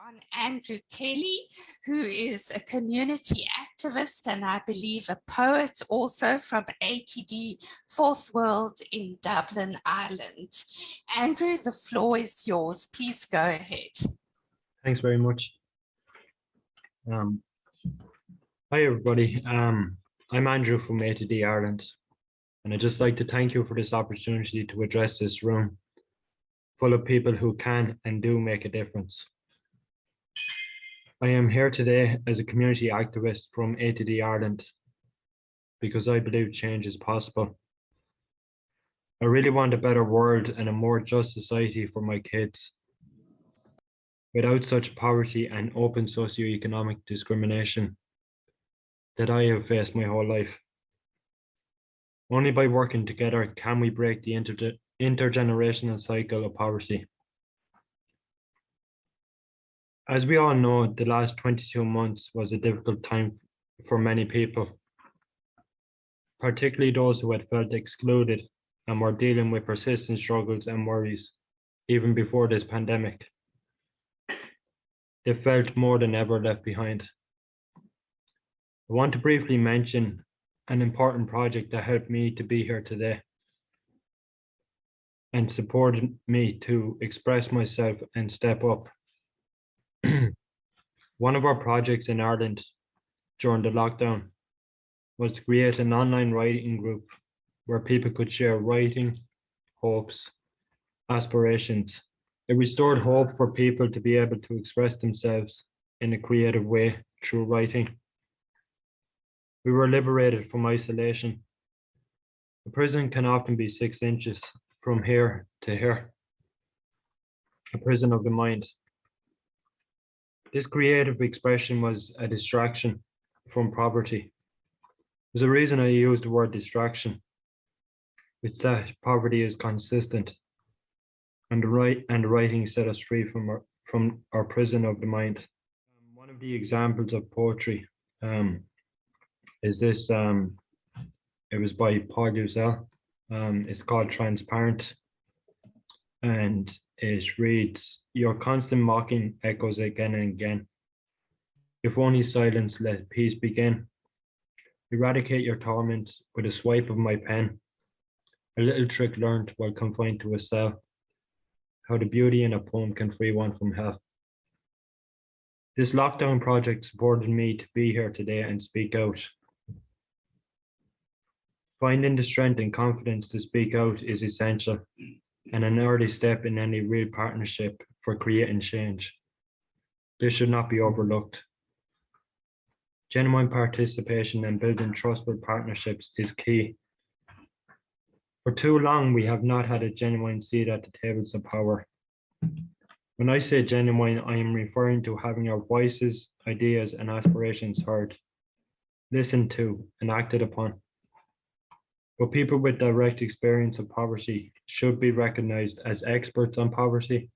on Andrew Kelly, who is a community activist and I believe a poet also from ATD Fourth World in Dublin, Ireland. Andrew, the floor is yours. Please go ahead. Thanks very much. Hi, everybody. I'm Andrew from ATD Ireland, and I'd just like to thank you for this opportunity to address this room full of people who can and do make a difference. I am here today as a community activist from ATD Ireland because I believe change is possible. I really want a better world and a more just society for my kids, without such poverty and open socioeconomic discrimination that I have faced my whole life. Only by working together can we break the intergenerational cycle of poverty. As we all know, the last 22 months was a difficult time for many people, particularly those who had felt excluded and were dealing with persistent struggles and worries, even before this pandemic. They felt more than ever left behind. I want to briefly mention an important project that helped me to be here today and supported me to express myself and step up. One of our projects in Ireland during the lockdown was to create an online writing group where people could share writing, hopes, aspirations. It restored hope for people to be able to express themselves in a creative way through writing. We were liberated from isolation. A prison can often be 6 inches from here to here, a prison of the mind. This creative expression was a distraction from poverty. There's a reason I use the word distraction. It's that poverty is consistent, and the writing set us free from our prison of the mind. One of the examples of poetry is this. It was by Poverty-Based. It's called Transparent, and it reads, "Your constant mocking echoes again and again. If only silence, let peace begin. Eradicate your torment with a swipe of my pen. A little trick learned while confined to a cell. How the beauty in a poem can free one from hell." This lockdown project supported me to be here today and speak out. Finding the strength and confidence to speak out is essential and an early step in any real partnership for creating change. This should not be overlooked. Genuine participation and building trustful partnerships is key. For too long, we have not had a genuine seat at the tables of power. When I say genuine, I am referring to having our voices, ideas, and aspirations heard, listened to, and acted upon. But people with direct experience of poverty should be recognized as experts on poverty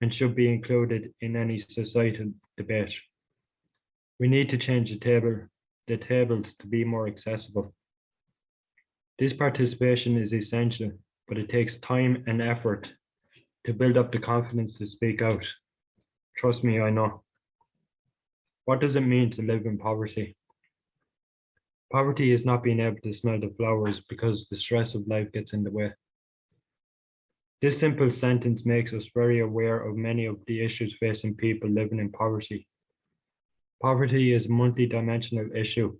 and should be included in any societal debate. We need to change the tables to be more accessible. This participation is essential, but it takes time and effort to build up the confidence to speak out. Trust me, I know. What does it mean to live in poverty? Poverty is not being able to smell the flowers because the stress of life gets in the way. This simple sentence makes us very aware of many of the issues facing people living in poverty. Poverty is a multi-dimensional issue,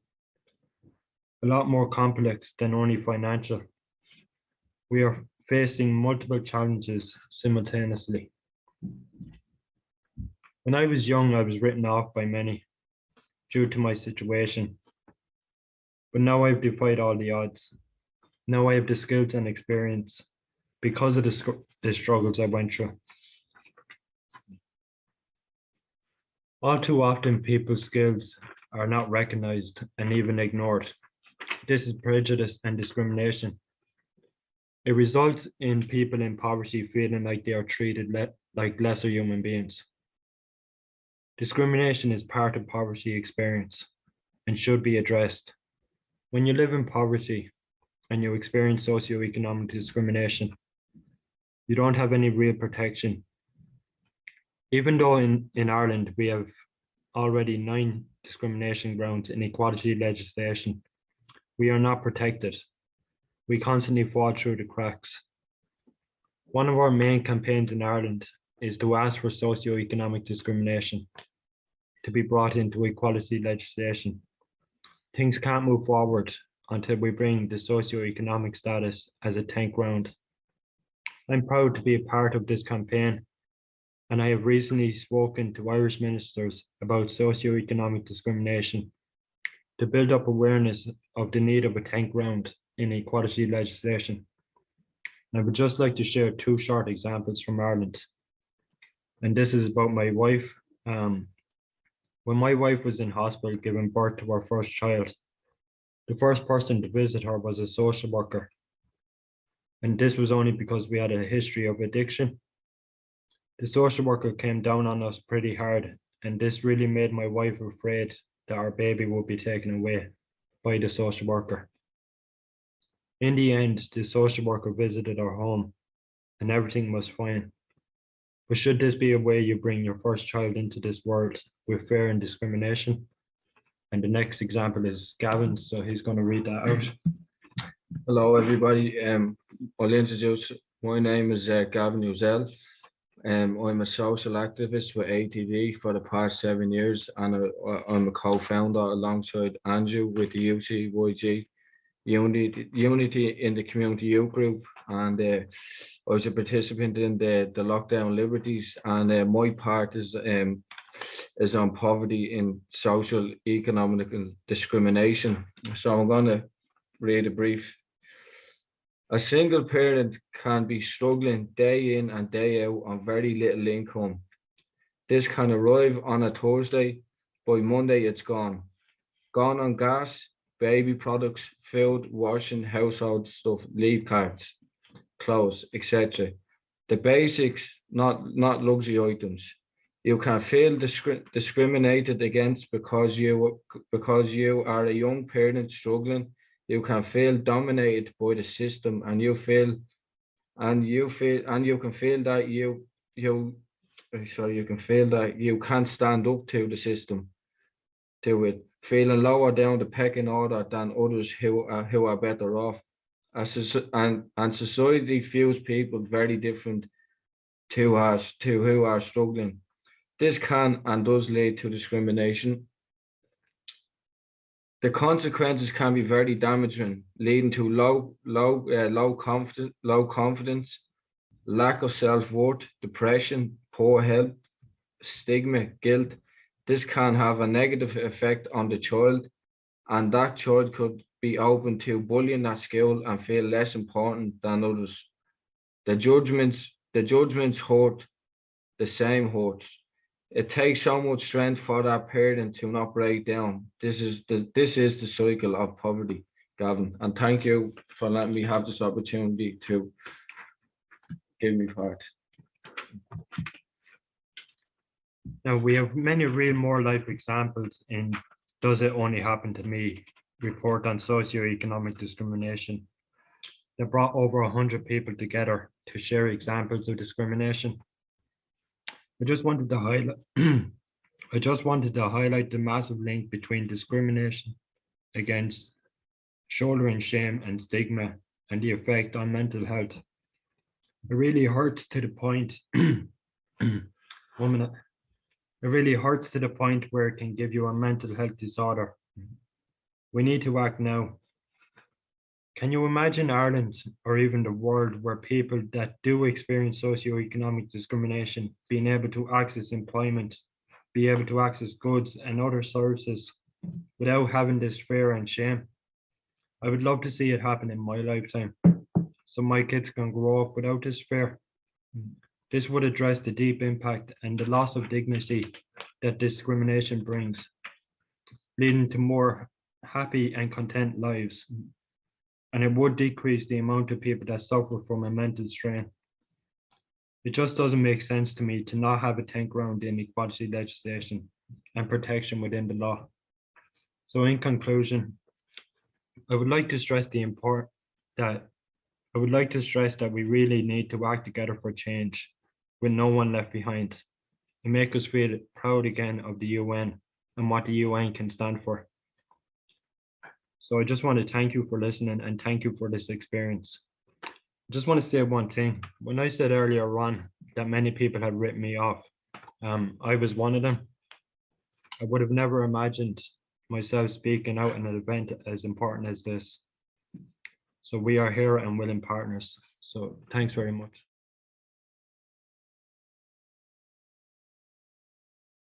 a lot more complex than only financial. We are facing multiple challenges simultaneously. When I was young, I was written off by many due to my situation. But now I've defied all the odds. Now I have the skills and experience because of the struggles I went through. All too often, people's skills are not recognized and even ignored. This is prejudice and discrimination. It results in people in poverty feeling like they are treated like lesser human beings. Discrimination is part of poverty experience and should be addressed. When you live in poverty and you experience socioeconomic discrimination, you don't have any real protection. Even though in Ireland we have already 9 discrimination grounds in equality legislation, we are not protected. We constantly fall through the cracks. One of our main campaigns in Ireland is to ask for socio-economic discrimination to be brought into equality legislation. Things can't move forward until we bring the socio-economic status as a 10th ground. I'm proud to be a part of this campaign, and I have recently spoken to Irish ministers about socio-economic discrimination to build up awareness of the need of a 10th ground in equality legislation. I would just like to share 2 short examples from Ireland. And this is about my wife. When my wife was in hospital giving birth to her first child, the first person to visit her was a social worker. And this was only because we had a history of addiction. The social worker came down on us pretty hard, and this really made my wife afraid that our baby would be taken away by the social worker. In the end, the social worker visited our home and everything was fine. But should this be a way you bring your first child into this world with fear and discrimination? And the next example is Gavin, so he's going to read that out. Hello, everybody. I'll introduce. My name is Gavin Uzell. I'm a social activist with ATD for the past 7 years, and I'm a co-founder alongside Andrew with the UCYG Unity in the Community Youth Group, and I was a participant in the Lockdown Liberties, and my part is on poverty in social economic discrimination. So I'm going to read a brief. A single parent can be struggling day in and day out on very little income. This can arrive on a Thursday. By Monday, it's gone. Gone on gas, baby products, food, washing, household stuff, leave cards, clothes, etc. The basics, not luxury items. You can feel discriminated against because you are a young parent struggling. You can feel dominated by the system, and you can feel that you can feel that you can't stand up to the system, to it, feeling lower down the pecking order than others who are better off. And society views people very different to us, to who are struggling. This can and does lead to discrimination. The consequences can be very damaging, leading to low confidence, lack of self-worth, depression, poor health, stigma, guilt. This can have a negative effect on the child, and that child could be open to bullying at school and feel less important than others. The judgments hurt, the same hurts. It takes so much strength for that parent to not break down. This is the cycle of poverty, Gavin. And thank you for letting me have this opportunity to give me part. Now, we have many real more life examples in Does It Only Happen to Me? Report on Socioeconomic Discrimination that brought over 100 people together to share examples of discrimination. I just wanted to highlight the massive link between discrimination against shouldering shame and stigma and the effect on mental health. It really hurts to the point, 1 minute. It really hurts to the point where it can give you a mental health disorder. We need to act now. Can you imagine Ireland or even the world where people that do experience socioeconomic discrimination being able to access employment, be able to access goods and other services without having this fear and shame? I would love to see it happen in my lifetime, so my kids can grow up without this fear. This would address the deep impact and the loss of dignity that discrimination brings, leading to more happy and content lives. And it would decrease the amount of people that suffer from a mental strain. It just doesn't make sense to me to not have a 10th ground in equality legislation and protection within the law. So in conclusion, I would like to stress that we really need to act together for change with no one left behind. and make us feel proud again of the UN and what the UN can stand for. So I just want to thank you for listening and thank you for this experience. I just want to say one thing. When I said earlier on that many people had written me off, I was one of them. I would have never imagined myself speaking out in an event as important as this. So we are here and willing partners. So thanks very much.